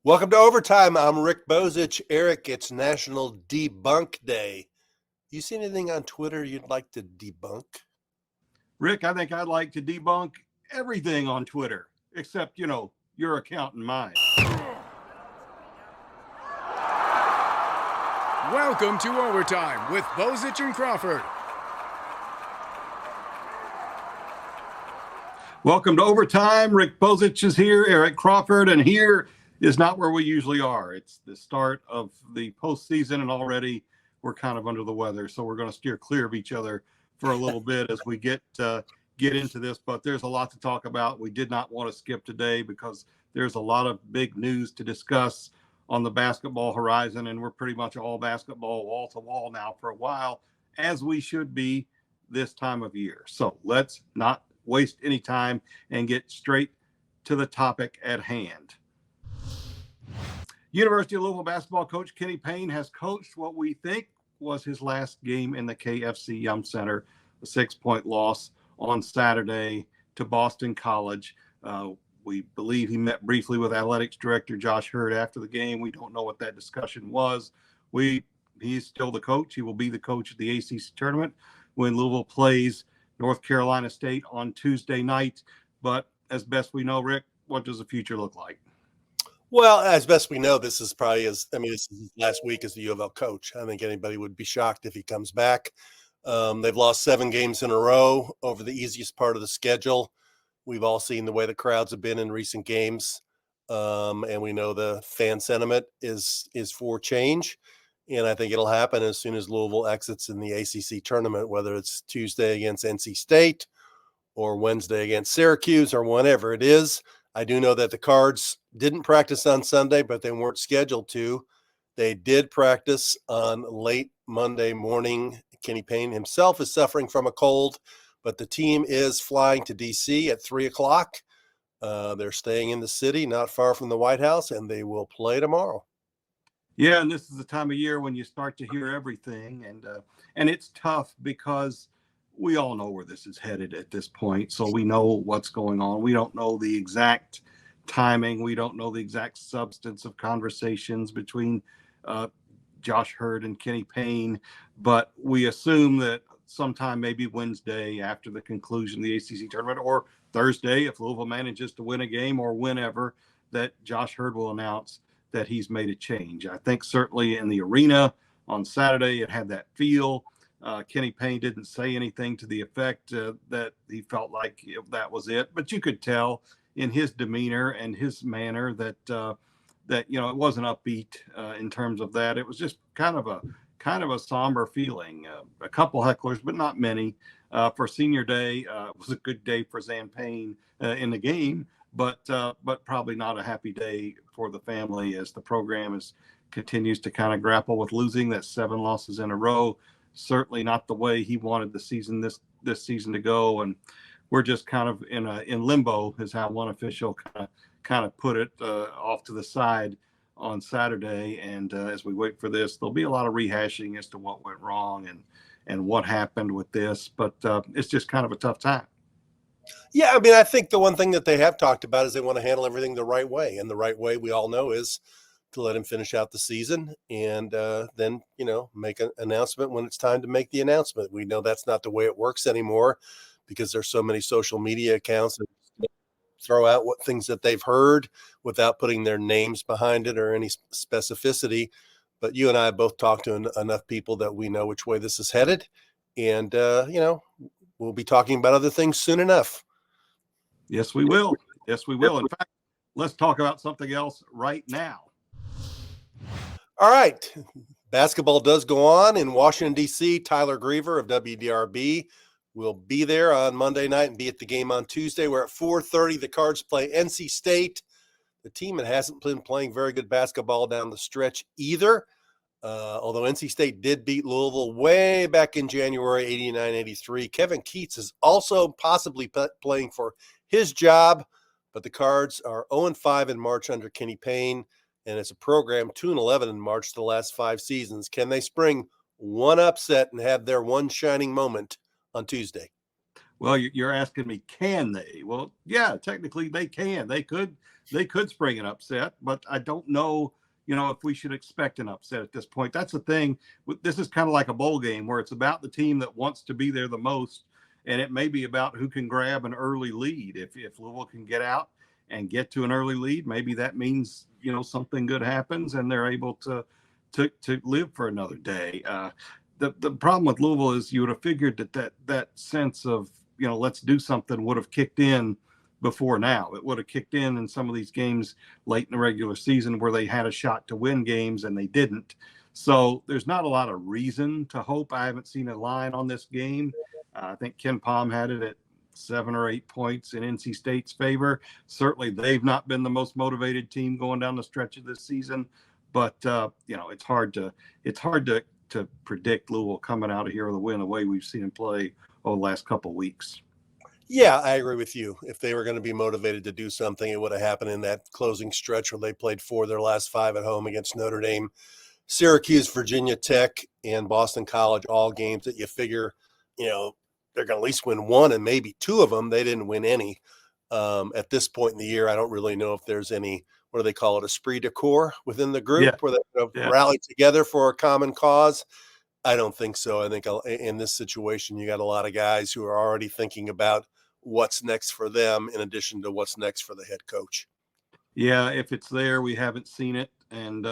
Welcome to Overtime. I'm Rick Bozich. Eric, it's National Debunk Day. You see anything on Twitter you'd like to debunk? Rick, I think I'd like to debunk everything on Twitter, except, your account and mine. Welcome to Overtime with Bozich and Crawford. Welcome to Overtime. Rick Bozich is here, Eric Crawford, and here is not where we usually are. It's the start of the postseason, and already we're kind of under the weather, so we're going to steer clear of each other for a little bit as we get into this. But there's a lot to talk about. We did not want to skip today because there's a lot of big news to discuss on the basketball horizon, and we're pretty much all basketball wall to wall now for a while, as we should be this time of year. So let's not waste any time and get straight to the topic at hand. University of Louisville basketball coach Kenny Payne has coached what we think was his last game in the KFC Yum Center, a 6-point loss on Saturday to Boston College. We believe he met briefly with athletics director Josh Hurd after the game. We don't know what that discussion was. He's still the coach. He will be the coach of the ACC tournament when Louisville plays North Carolina State on Tuesday night. But as best we know, Rick, what does the future look like? Well, as best we know, this is this is his last week as the U of L coach. I think anybody would be shocked if he comes back. They've lost 7 games in a row over the easiest part of the schedule. We've all seen the way the crowds have been in recent games. And we know the fan sentiment is for change. And I think it'll happen as soon as Louisville exits in the ACC tournament, whether it's Tuesday against NC State or Wednesday against Syracuse or whenever it is. I do know that the Cards didn't practice on Sunday, but they weren't scheduled to. They did practice on late Monday morning. Kenny Payne himself is suffering from a cold, but the team is flying to D.C. at 3 o'clock. They're staying in the city, not far from the White House, and they will play tomorrow. Yeah, and this is the time of year when you start to hear everything, and it's tough because we all know where this is headed at this point. So we know what's going on. We don't know the exact timing. We don't know the exact substance of conversations between Josh Hurd and Kenny Payne, but we assume that sometime maybe Wednesday after the conclusion of the ACC tournament, or Thursday if Louisville manages to win a game, or whenever, that Josh Hurd will announce that he's made a change. I think certainly in the arena on Saturday, it had that feel. Kenny Payne didn't say anything to the effect that he felt like that was it, but you could tell in his demeanor and his manner that it wasn't upbeat in terms of that. It was just kind of a somber feeling. A couple hecklers, but not many. For senior day, it was a good day for Zan Payne in the game, but probably not a happy day for the family as the program continues to kind of grapple with losing that 7 losses in a row. Certainly not the way he wanted the season this season to go, and we're just kind of in limbo, is how one official kind of put it, off to the side on Saturday. And as we wait for this, there'll be a lot of rehashing as to what went wrong and what happened with this, but it's just kind of a tough time. Yeah, I think the one thing that they have talked about is they want to handle everything the right way, and the right way we all know is to let him finish out the season and then, make an announcement when it's time to make the announcement. We know that's not the way it works anymore because there's so many social media accounts that throw out what things that they've heard without putting their names behind it or any specificity. But you and I both talked to enough people that we know which way this is headed. And, we'll be talking about other things soon enough. Yes, we will. Yes, we will. In fact, let's talk about something else right now. All right. Basketball does go on in Washington, D.C. Tyler Griever of WDRB will be there on Monday night and be at the game on Tuesday. We're at 4:30. The Cards play NC State. The team that hasn't been playing very good basketball down the stretch either. Although NC State did beat Louisville way back in January, 89-83. Kevin Keats is also possibly playing for his job, but the Cards are 0-5 in March under Kenny Payne, and it's a program 2-11 in March the last 5 seasons. Can they spring one upset and have their one shining moment on Tuesday? Well, you're asking me, can they? Well, yeah, technically they can. They could they could spring an upset, but I don't know, if we should expect an upset at this point. That's the thing. This is kind of like a bowl game where it's about the team that wants to be there the most, and it may be about who can grab an early lead. If Louisville can get out and get to an early lead, maybe that means, something good happens and they're able to live for another day. The problem with Louisville is you would have figured that sense of, let's do something would have kicked in before now. It would have kicked in some of these games late in the regular season where they had a shot to win games and they didn't. So there's not a lot of reason to hope. I haven't seen a line on this game. I think Ken Pom had it at 7 or 8 points in NC State's favor. Certainly they've not been the most motivated team going down the stretch of this season, but it's hard to predict Louisville coming out of here with a win the way we've seen them play over the last couple of weeks. Yeah, I agree with you. If they were going to be motivated to do something, it would have happened in that closing stretch where they played 4 of their last 5 at home against Notre Dame, Syracuse, Virginia Tech, and Boston College, all games that you figure, they're going to at least win 1 and maybe 2 of them. They didn't win any. At this point in the year, I don't really know if there's any, what do they call it, esprit de corps within the group where they rally together for a common cause. I don't think so. I think in this situation, you got a lot of guys who are already thinking about what's next for them in addition to what's next for the head coach. Yeah, if it's there, we haven't seen it. And,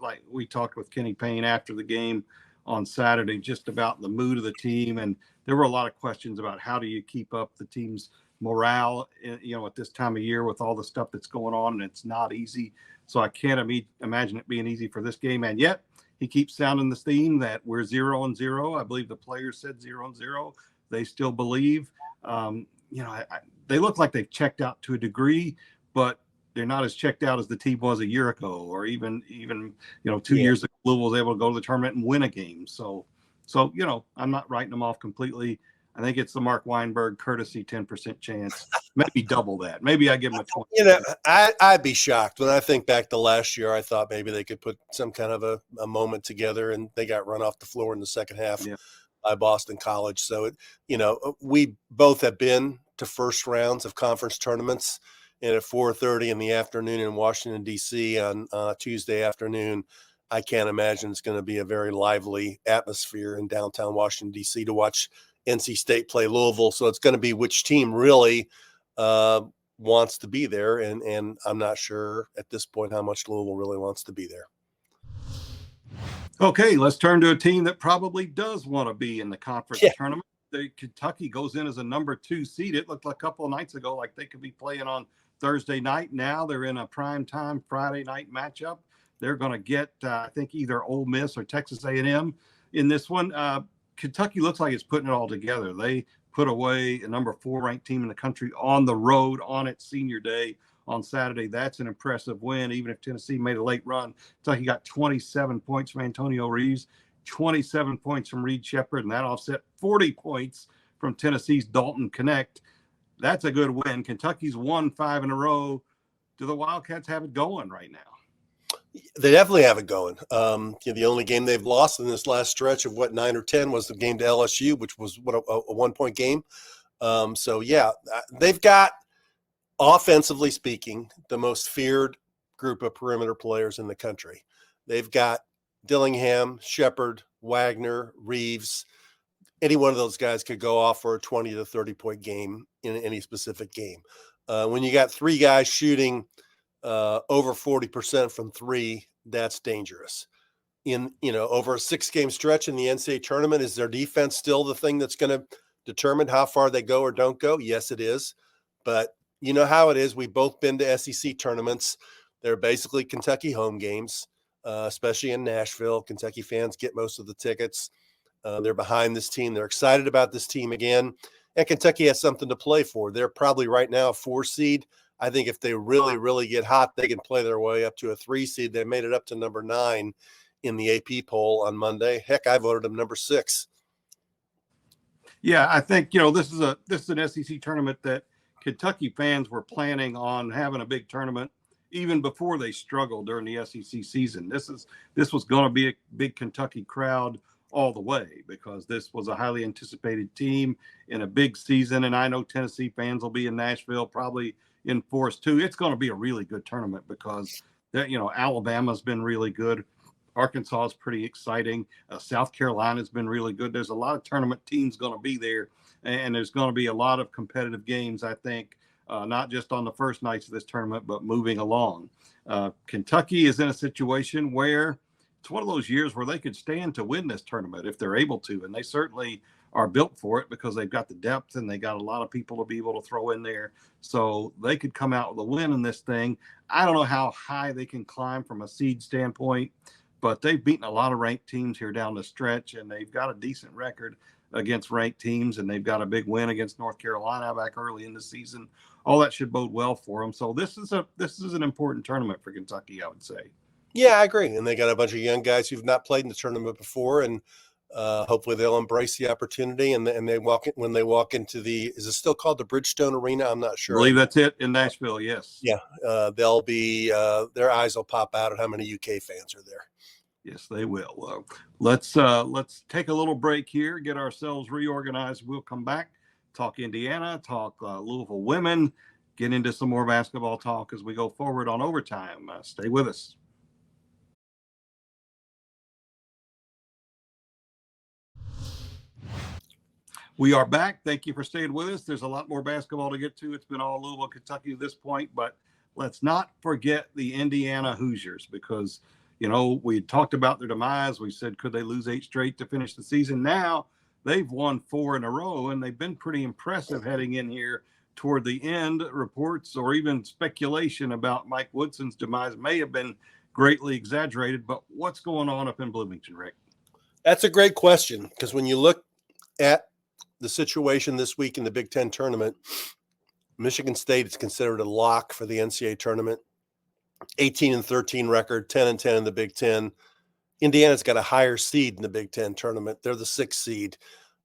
like we talked with Kenny Payne after the game on Saturday, just about the mood of the team. And there were a lot of questions about how do you keep up the team's morale, at this time of year with all the stuff that's going on, and it's not easy. So I can't imagine it being easy for this game. And yet he keeps sounding the theme that we're 0-0. I believe the players said 0-0. They still believe. They look like they've checked out to a degree, but they're not as checked out as the team was a year ago, or even 2 years ago. Louisville was able to go to the tournament and win a game. So I'm not writing them off completely. I think it's the Mark Weinberg courtesy 10% chance, maybe double that. Maybe I give them a 20%. I'd be shocked. When I think back to last year, I thought maybe they could put some kind of a moment together, and they got run off the floor in the second half by Boston College. So, we both have been to first rounds of conference tournaments, and at 4:30 in the afternoon in Washington, D.C. on Tuesday afternoon, I can't imagine it's going to be a very lively atmosphere in downtown Washington, D.C. to watch NC State play Louisville. So it's going to be which team really wants to be there. And I'm not sure at this point how much Louisville really wants to be there. Okay, let's turn to a team that probably does want to be in the conference tournament. Kentucky goes in as a number 2 seed. It looked like a couple of nights ago like they could be playing on Thursday night. Now they're in a primetime Friday night matchup. They're going to get, I think, either Ole Miss or Texas A&M in this one. Kentucky looks like it's putting it all together. They put away a number 4 ranked team in the country on the road on its senior day on Saturday. That's an impressive win, even if Tennessee made a late run. Kentucky got 27 points from Antonio Reeves, 27 points from Reed Shepherd, and that offset 40 points from Tennessee's Dalton Connect. That's a good win. Kentucky's won 5 in a row. Do the Wildcats have it going right now? They definitely have it going. The only game they've lost in this last stretch of 9 or 10 was the game to LSU, which was a 1-point game. They've got, offensively speaking, the most feared group of perimeter players in the country. They've got Dillingham, Shepherd, Wagner, Reeves. Any one of those guys could go off for a 20 to 30 point game in any specific game. When you got 3 guys shooting over 40% from 3, that's dangerous. Over a 6-game stretch in the NCAA tournament, is their defense still the thing that's going to determine how far they go or don't go? Yes, it is. But you know how it is. We've both been to SEC tournaments. They're basically Kentucky home games, especially in Nashville. Kentucky fans get most of the tickets. They're behind this team. They're excited about this team again. And Kentucky has something to play for. They're probably right now a 4 seed. I think if they really, really get hot, they can play their way up to a 3 seed. They made it up to number 9 in the AP poll on Monday. Heck, I voted them number 6. Yeah, I think, this is an SEC tournament that Kentucky fans were planning on having a big tournament even before they struggled during the SEC season. This was going to be a big Kentucky crowd all the way because this was a highly anticipated team in a big season. And I know Tennessee fans will be in Nashville probably, enforced too. It's going to be a really good tournament because that, Alabama's been really good. Arkansas is pretty exciting. South Carolina's been really good. There's a lot of tournament teams going to be there, and there's going to be a lot of competitive games, I think, not just on the first nights of this tournament, but moving along. Kentucky is in a situation where it's one of those years where they could stand to win this tournament if they're able to, and they certainly are built for it because they've got the depth and they got a lot of people to be able to throw in there. So they could come out with a win in this thing. I don't know how high they can climb from a seed standpoint, but they've beaten a lot of ranked teams here down the stretch, and they've got a decent record against ranked teams, and they've got a big win against North Carolina back early in the season. All that should bode well for them. So this is an important tournament for Kentucky, I would say. Yeah, I agree. And they got a bunch of young guys who've not played in the tournament before, and hopefully they'll embrace the opportunity. And they when they walk into is it still called the Bridgestone Arena? I'm not sure. I believe that's it in Nashville. Yes. Yeah, they'll be their eyes will pop out at how many UK fans are there. Yes, they will. Let's take a little break here, get ourselves reorganized. We'll come back, talk Indiana, talk Louisville women, get into some more basketball talk as we go forward on Overtime. Stay with us. We are back. Thank you for staying with us. There's a lot more basketball to get to. It's been all Louisville, Kentucky at this point, but let's not forget the Indiana Hoosiers because, we talked about their demise. We said, could they lose 8 straight to finish the season? Now they've won 4 in a row, and they've been pretty impressive heading in here toward the end. Reports or even speculation about Mike Woodson's demise may have been greatly exaggerated, but what's going on up in Bloomington, Rick? That's a great question because when you look at the situation this week in the Big Ten tournament, Michigan State is considered a lock for the NCAA tournament. 18-13 record, 10-10 in the Big Ten. Indiana's got a higher seed in the Big Ten tournament. They're the 6th seed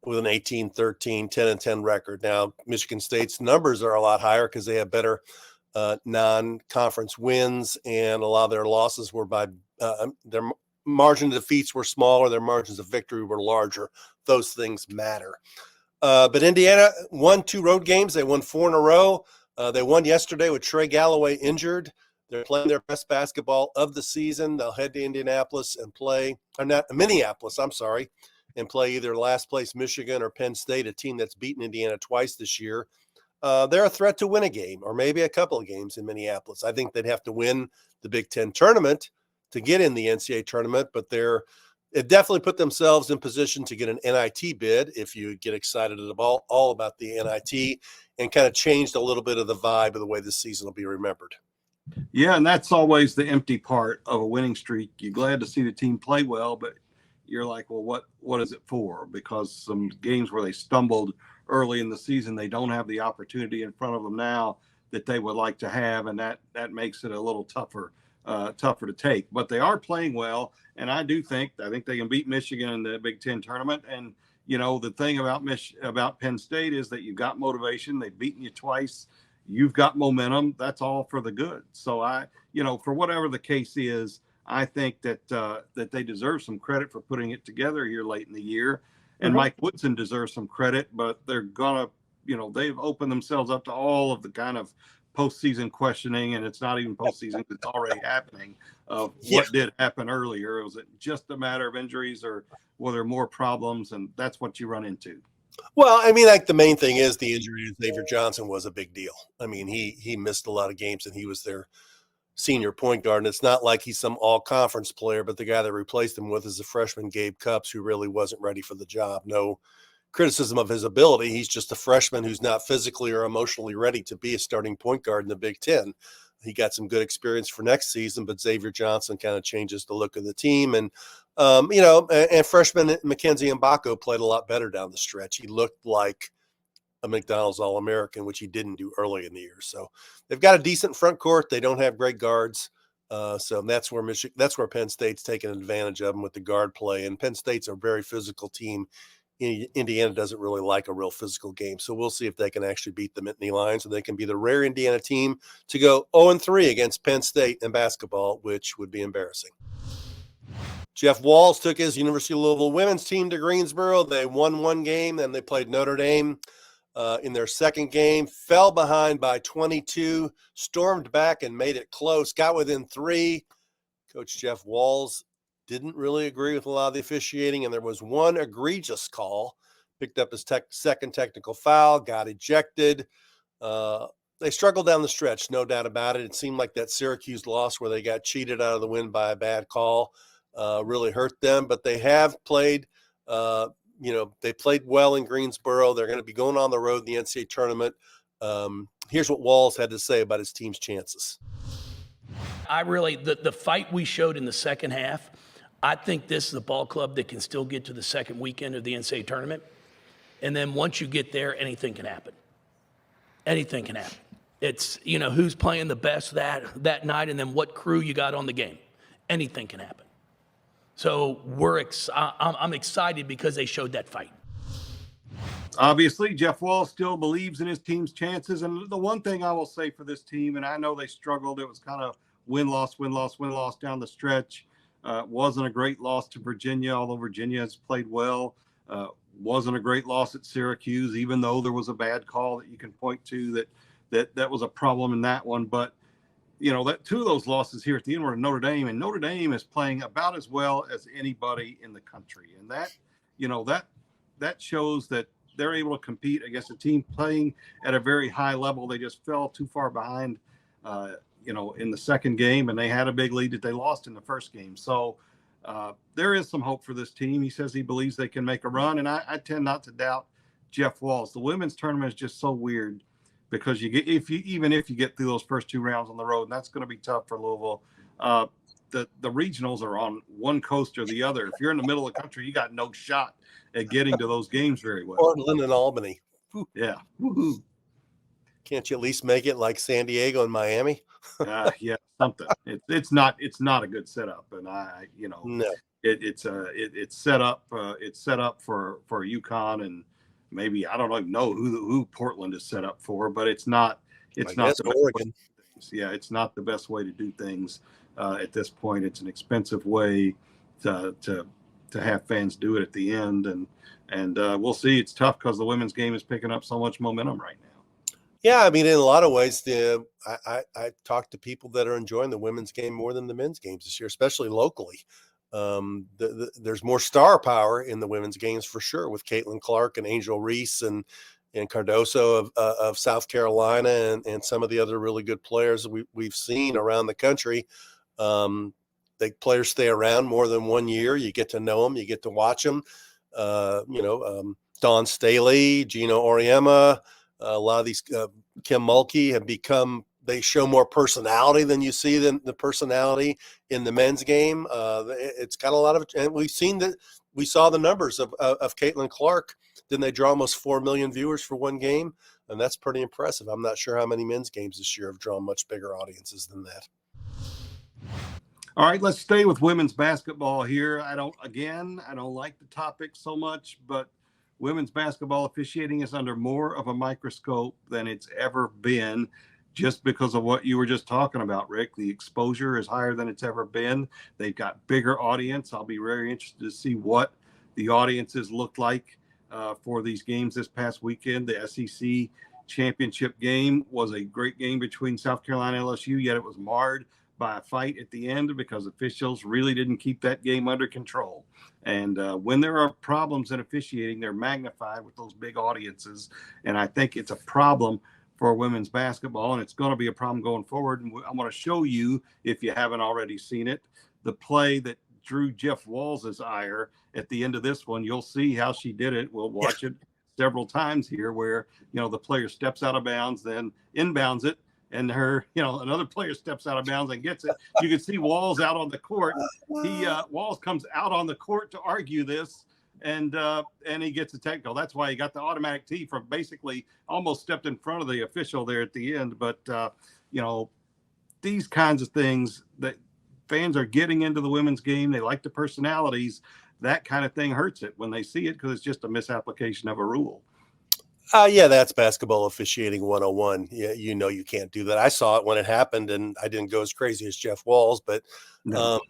with an 18-13, 10-10 record. Now, Michigan State's numbers are a lot higher because they have better non-conference wins, and a lot of their losses were by their margin of defeats were smaller, their margins of victory were larger. Those things matter. But Indiana won 2 road games. They won 4 in a row. They won yesterday with Trey Galloway injured. They're playing their best basketball of the season. They'll head to Minneapolis, and play either last place Michigan or Penn State, a team that's beaten Indiana twice this year. They're a threat to win a game or maybe a couple of games in Minneapolis. I think they'd have to win the Big Ten tournament to get in the NCAA tournament, but it definitely put themselves in position to get an NIT bid if you get excited all about the NIT, and kind of changed a little bit of the vibe of the way this season will be remembered. Yeah, and that's always the empty part of a winning streak. You're glad to see the team play well, but you're like, well, what is it for? Because some games where they stumbled early in the season, they don't have the opportunity in front of them now that they would like to have, and that makes it a little tougher to take. But they are playing well, and I think they can beat Michigan in the Big Ten tournament. And the thing about Penn State is that you've got motivation. They've beaten you twice. You've got momentum. That's all for the good. So for whatever the case is, I think that they deserve some credit for putting it together here late in the year. And Mike Woodson deserves some credit, but they're gonna, they've opened themselves up to all of the kind of postseason questioning, and it's not even postseason; it's already happening. What did happen earlier? Was it just a matter of injuries, or were there more problems? And that's what you run into. Well, I mean, the main thing is the injury to Xavier Johnson was a big deal. I mean, he missed a lot of games, and he was their senior point guard. And it's not like he's some all-conference player, but the guy that replaced him with is a freshman, Gabe Cupps, who really wasn't ready for the job. No criticism of his ability. He's just a freshman who's not physically or emotionally ready to be a starting point guard in the Big Ten. He got some good experience for next season, but Xavier Johnson kind of changes the look of the team. And, and freshman Mackenzie Mbako played a lot better down the stretch. He looked like a McDonald's All-American, which he didn't do early in the year. So they've got a decent front court. They don't have great guards. So that's where Penn State's taking advantage of them with the guard play. And Penn State's a very physical team. Indiana doesn't really like a real physical game. So we'll see if they can actually beat the Nittany Lions, and they can be the rare Indiana team to go 0-3 against Penn State in basketball, which would be embarrassing. Jeff Walz took his University of Louisville women's team to Greensboro. They won 1 game, and they played Notre Dame. in their second game, fell behind by 22, stormed back and made it close, got within 3. Coach Jeff Walls didn't really agree with a lot of the officiating, and there was one egregious call, picked up his second technical foul, got ejected. They struggled down the stretch, no doubt about it. It seemed like that Syracuse loss where they got cheated out of the win by a bad call really hurt them, but they have played they played well in Greensboro. They're going to be going on the road in the NCAA tournament. Here's what Walls had to say about his team's chances. The fight we showed in the second half, I think this is a ball club that can still get to the second weekend of the NCAA tournament. And then once you get there, anything can happen. Anything can happen. It's, who's playing the best that night and then what crew you got on the game. Anything can happen. So I'm excited because they showed that fight. Obviously, Jeff Walls still believes in his team's chances. And the one thing I will say for this team, and I know they struggled, it was kind of win-loss down the stretch. Wasn't a great loss to Virginia, although Virginia has played well. Wasn't a great loss at Syracuse, even though there was a bad call that you can point to that was a problem in that one. But that 2 of those losses here at the end were to Notre Dame, and Notre Dame is playing about as well as anybody in the country. And that shows that they're able to compete against a team playing at a very high level. They just fell too far behind, in the second game, and they had a big lead that they lost in the first game. So there is some hope for this team. He says he believes they can make a run, and I tend not to doubt Jeff Walls. The women's tournament is just so weird because even if you get through those first 2 rounds on the road, and that's going to be tough for Louisville. The regionals are on one coast or the other. If you're in the middle of the country, you got no shot at getting to those games very well. Portland and Albany. Whew. Yeah. Woo-hoo. Can't you at least make it like San Diego and Miami? Yeah, something. It's not a good setup, and No. It's set up. It's set up for UConn, and maybe I don't even know who Portland is set up for, but it's not. It's not the Oregon. Yeah, it's not the best way to do things at this point. It's an expensive way to have fans do it at the end, and we'll see. It's tough because the women's game is picking up so much momentum right now. Yeah, I mean, in a lot of ways, I talked to people that are enjoying the women's game more than the men's games this year, especially locally. There's more star power in the women's games for sure, with Caitlin Clark and Angel Reese and Cardoso of South Carolina and some of the other really good players we've seen around the country. The players stay around more than 1 year. You get to know them, you get to watch them. Dawn Staley, Gino Auriemma. A lot of these Kim Mulkey they show more personality than you see the personality in the men's game. It's got a lot of, and we saw the numbers of Caitlin Clark. Didn't they draw almost 4 million viewers for one game? And that's pretty impressive. I'm not sure how many men's games this year have drawn much bigger audiences than that. All right, let's stay with women's basketball here. I don't like the topic so much, but women's basketball officiating is under more of a microscope than it's ever been, just because of what you were just talking about, Rick. The exposure is higher than it's ever been. They've got bigger audience. I'll be very interested to see what the audiences look like for these games this past weekend. The SEC championship game was a great game between South Carolina and LSU, yet it was marred by a fight at the end because officials really didn't keep that game under control. And when there are problems in officiating, they're magnified with those big audiences. And I think it's a problem for women's basketball, and it's going to be a problem going forward. And I'm going to show you, if you haven't already seen it, the play that drew Jeff Walls' ire at the end of this one. You'll see how she did it. We'll watch it several times here where, the player steps out of bounds, then inbounds it, and another player steps out of bounds and gets it. You can see Walls out on the court. Walls comes out on the court to argue this, and he gets a technical. That's why he got the automatic tee from basically almost stepped in front of the official there at the end. But these kinds of things that fans are getting into the women's game. They like the personalities. That kind of thing hurts it when they see it because it's just a misapplication of a rule. Yeah, that's basketball officiating 101. Yeah, you can't do that. I saw it when it happened, and I didn't go as crazy as Jeff Walls, but No.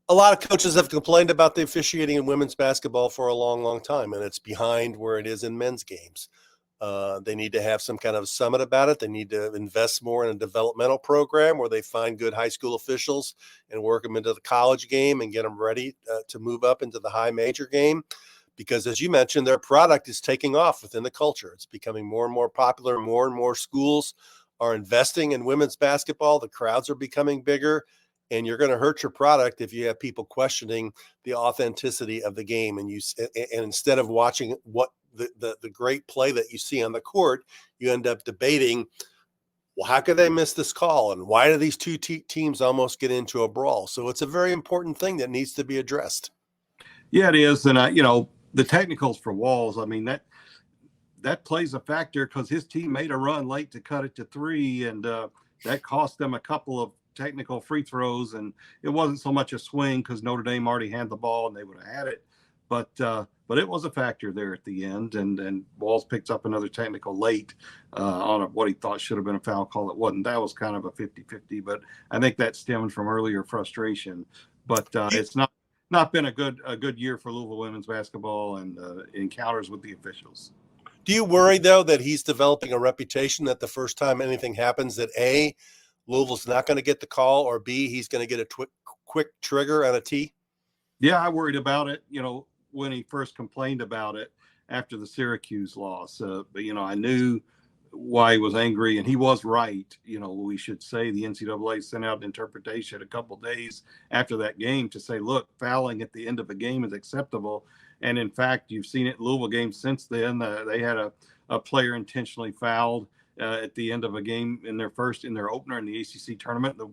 A lot of coaches have complained about the officiating in women's basketball for a long, long time, and it's behind where it is in men's games. They need to have some kind of summit about it. They need to invest more in a developmental program where they find good high school officials and work them into the college game and get them ready to move up into the high major game. Because as you mentioned, their product is taking off within the culture. It's becoming more and more popular. More and more schools are investing in women's basketball. The crowds are becoming bigger, and you're going to hurt your product if you have people questioning the authenticity of the game. And instead of watching what the great play that you see on the court, you end up debating, well, how could they miss this call? And why do these two teams almost get into a brawl? So it's a very important thing that needs to be addressed. Yeah, it is. And, the technicals for Walls, I mean, that plays a factor because his team made a run late to cut it to 3, and that cost them a couple of technical free throws. And it wasn't so much a swing because Notre Dame already had the ball and they would have had it. But it was a factor there at the end, and Walls picked up another technical late on what he thought should have been a foul call. It wasn't. That was kind of a 50-50, but I think that stemmed from earlier frustration. But it's not been a good year for Louisville women's basketball and encounters with the officials. Do you worry, though, that he's developing a reputation that the first time anything happens that A, Louisville's not going to get the call, or B, he's going to get a quick trigger on a tee? Yeah, I worried about it, when he first complained about it after the Syracuse loss. But, I knew why he was angry, and he was right. We should say the NCAA sent out an interpretation a couple days after that game to say, look, fouling at the end of a game is acceptable. And in fact, you've seen it in Louisville games since then. They had a player intentionally fouled at the end of a game in their opener in the ACC tournament. The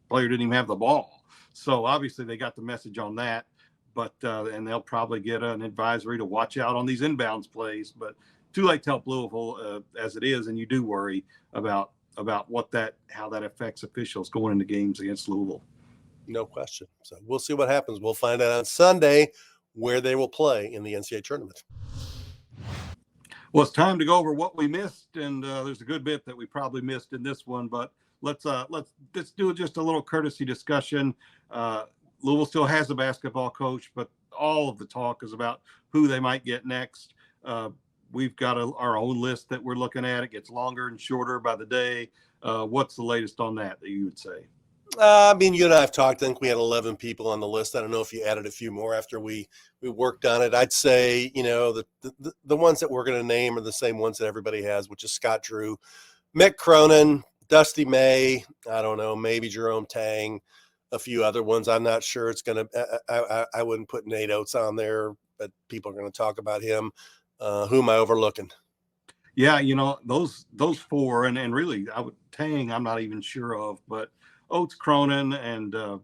player didn't even have the ball. So obviously they got the message on that, but and they'll probably get an advisory to watch out on these inbounds plays. But too late to help Louisville as it is, and you do worry about how that affects officials going into games against Louisville. No question. So we'll see what happens. We'll find out on Sunday where they will play in the NCAA tournament. Well, it's time to go over what we missed, and there's a good bit that we probably missed in this one. But let's do just a little courtesy discussion. Louisville still has a basketball coach, but all of the talk is about who they might get next. We've got our own list that we're looking at. It gets longer and shorter by the day. What's the latest on that you would say? You and I have talked. I think we had 11 people on the list. I don't know if you added a few more after we worked on it. I'd say, the ones that we're going to name are the same ones that everybody has, which is Scott Drew, Mick Cronin, Dusty May, I don't know, maybe Jerome Tang, a few other ones. I'm not sure it's going to – I wouldn't put Nate Oates on there, but people are going to talk about him. Who am I overlooking? Yeah, those 4, and really Tang I'm not even sure of, but Oates, Cronin, and of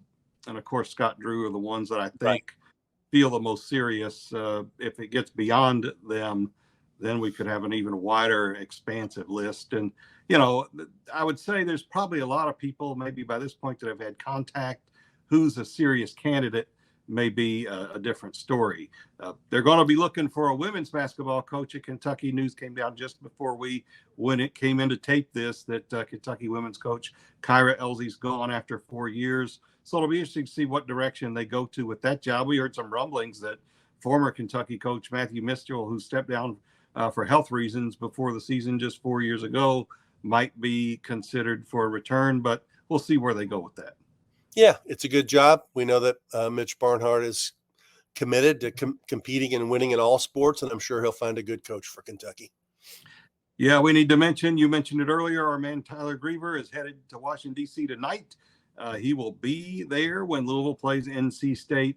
course Scott Drew are the ones that I think feel the most serious. If it gets beyond them, then we could have an even wider, expansive list. And I would say there's probably a lot of people maybe by this point that have had contact. Who's a serious candidate may be a different story. They're going to be looking for a women's basketball coach at Kentucky. News came down just before when it came in to tape this, that Kentucky women's coach Kyra Elsie's gone after 4 years. So it'll be interesting to see what direction they go to with that job. We heard some rumblings that former Kentucky coach Matthew Mistral, who stepped down for health reasons before the season just 4 years ago, might be considered for a return, but we'll see where they go with that. Yeah, it's a good job. We know that Mitch Barnhart is committed to competing and winning in all sports, and I'm sure he'll find a good coach for Kentucky. Yeah, we need to mention, you mentioned it earlier, our man Tyler Griever is headed to Washington, D.C. tonight. He will be there when Louisville plays NC State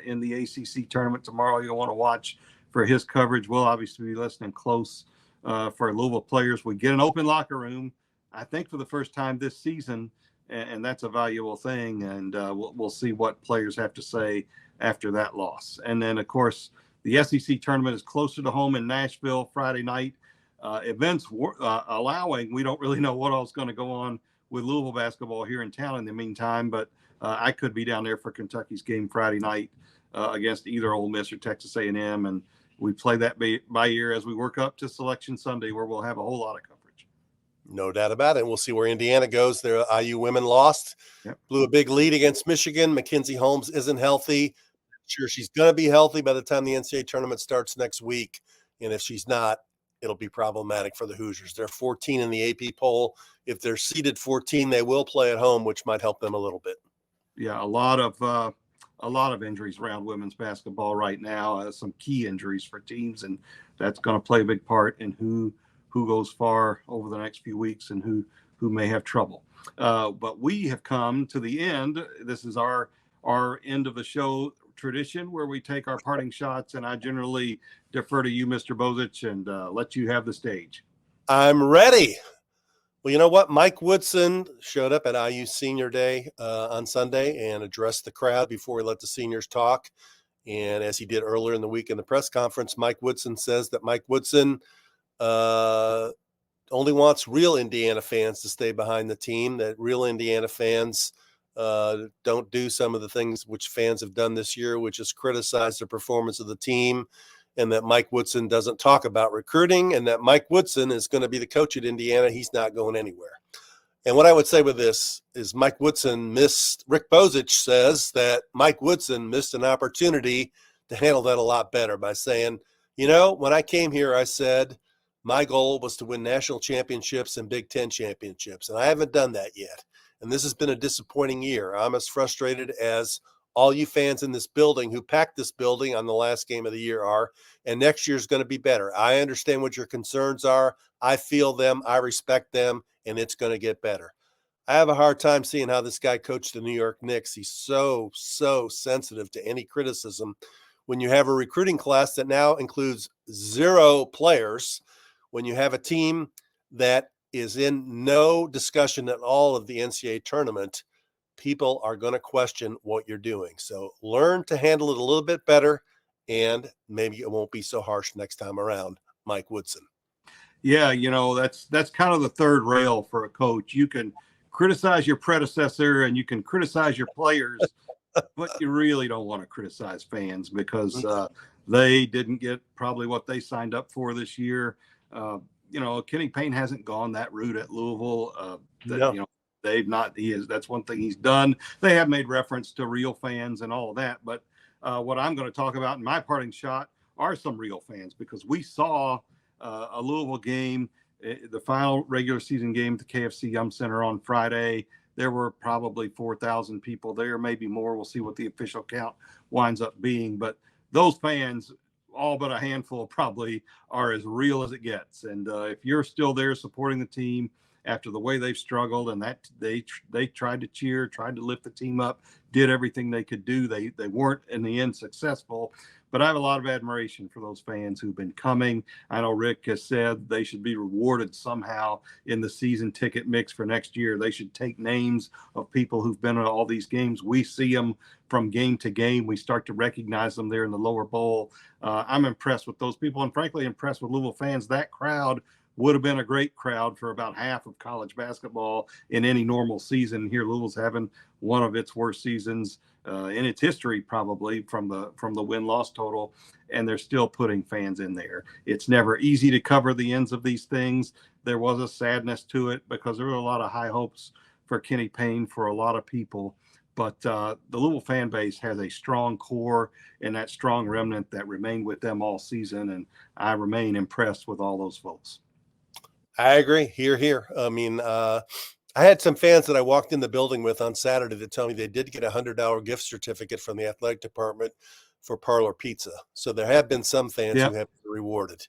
in the ACC tournament tomorrow. You'll want to watch for his coverage. We'll obviously be listening close for Louisville players. We get an open locker room, I think, for the first time this season, and that's a valuable thing. And we'll see what players have to say after that loss. And then, of course, the SEC tournament is closer to home in Nashville Friday night. Events allowing, we don't really know what else is going to go on with Louisville basketball here in town in the meantime, but I could be down there for Kentucky's game Friday night against either Ole Miss or Texas A&M, and we play that by ear as we work up to Selection Sunday, where we'll have a whole lot of coverage. No doubt about it. We'll see where Indiana goes. Their IU women lost, blew a big lead against Michigan. Mackenzie Holmes isn't healthy. Sure, she's going to be healthy by the time the NCAA tournament starts next week, and if she's not, it'll be problematic for the Hoosiers. They're 14 in the AP poll. If they're seeded 14, they will play at home, which might help them a little bit. Yeah, a lot of injuries around women's basketball right now. Some key injuries for teams, and that's going to play a big part in who goes far over the next few weeks and who may have trouble. But we have come to the end. This is our end of the show tradition where we take our parting shots, and I generally defer to you, Mr. Bozich, and let you have the stage. I'm ready. Well, you know what? Mike Woodson showed up at IU Senior Day on Sunday and addressed the crowd before he let the seniors talk. And as he did earlier in the week in the press conference, Mike Woodson says that Mike Woodson only wants real Indiana fans to stay behind the team, that real Indiana fans don't do some of the things which fans have done this year, which is criticize the performance of the team, and that Mike Woodson doesn't talk about recruiting, and that Mike Woodson is going to be the coach at Indiana. He's not going anywhere. And what I would say with this is Rick Bozich says that Mike Woodson missed an opportunity to handle that a lot better by saying, when I came here, I said my goal was to win national championships and Big Ten championships, and I haven't done that yet. And this has been a disappointing year. I'm as frustrated as all you fans in this building who packed this building on the last game of the year are, and next year's going to be better. I understand what your concerns are. I feel them. I respect them, and it's going to get better. I have a hard time seeing how this guy coached the New York Knicks. He's so sensitive to any criticism. When you have a recruiting class that now includes 0 players, when you have a team that is in no discussion at all of the NCAA tournament, people are going to question what you're doing. So learn to handle it a little bit better, and maybe it won't be so harsh next time around. Mike Woodson. Yeah, that's kind of the third rail for a coach. You can criticize your predecessor and you can criticize your players, but you really don't want to criticize fans because they didn't get probably what they signed up for this year. Kenny Payne hasn't gone that route at Louisville. No. They've not. That's one thing he's done. They have made reference to real fans and all of that. But what I'm going to talk about in my parting shot are some real fans, because we saw a Louisville game, the final regular season game at the KFC Yum Center on Friday. There were probably 4,000 people there, maybe more. We'll see what the official count winds up being. But those fans, all but a handful, probably are as real as it gets. And if you're still there supporting the team after the way they've struggled, and that they tried to cheer, tried to lift the team up, did everything they could do. They weren't in the end successful, but I have a lot of admiration for those fans who've been coming. I know Rick has said they should be rewarded somehow in the season ticket mix for next year. They should take names of people who've been at all these games. We see them from game to game. We start to recognize them there in the lower bowl. I'm impressed with those people, and frankly impressed with Louisville fans. That crowd would have been a great crowd for about half of college basketball in any normal season. Here, Louisville's having one of its worst seasons in its history, probably from the win-loss total, and they're still putting fans in there. It's never easy to cover the ends of these things. There was a sadness to it because there were a lot of high hopes for Kenny Payne for a lot of people. But the Louisville fan base has a strong core and that strong remnant that remained with them all season, and I remain impressed with all those folks. I agree. Here. I mean, I had some fans that I walked in the building with on Saturday that tell me they did get a $100 gift certificate from the athletic department for Parlor Pizza. So there have been some fans who have been rewarded.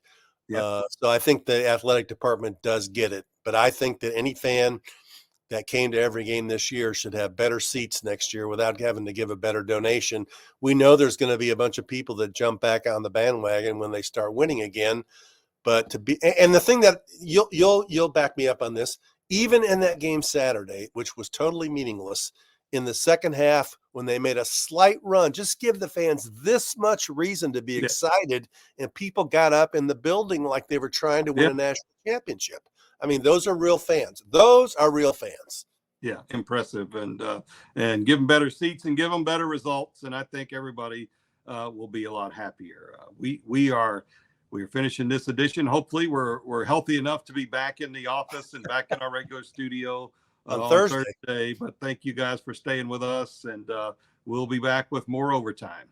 So I think the athletic department does get it. But I think that any fan that came to every game this year should have better seats next year without having to give a better donation. We know there's going to be a bunch of people that jump back on the bandwagon when they start winning again. But and the thing that you'll back me up on this, even in that game Saturday, which was totally meaningless, in the second half when they made a slight run, just give the fans this much reason to be excited, and people got up in the building like they were trying to win a national championship. I mean, those are real fans. Those are real fans. Yeah, impressive, and give them better seats and give them better results, and I think everybody will be a lot happier. We are finishing this edition. Hopefully we're healthy enough to be back in the office and back in our regular studio on Thursday. But thank you guys for staying with us, and we'll be back with more overtime.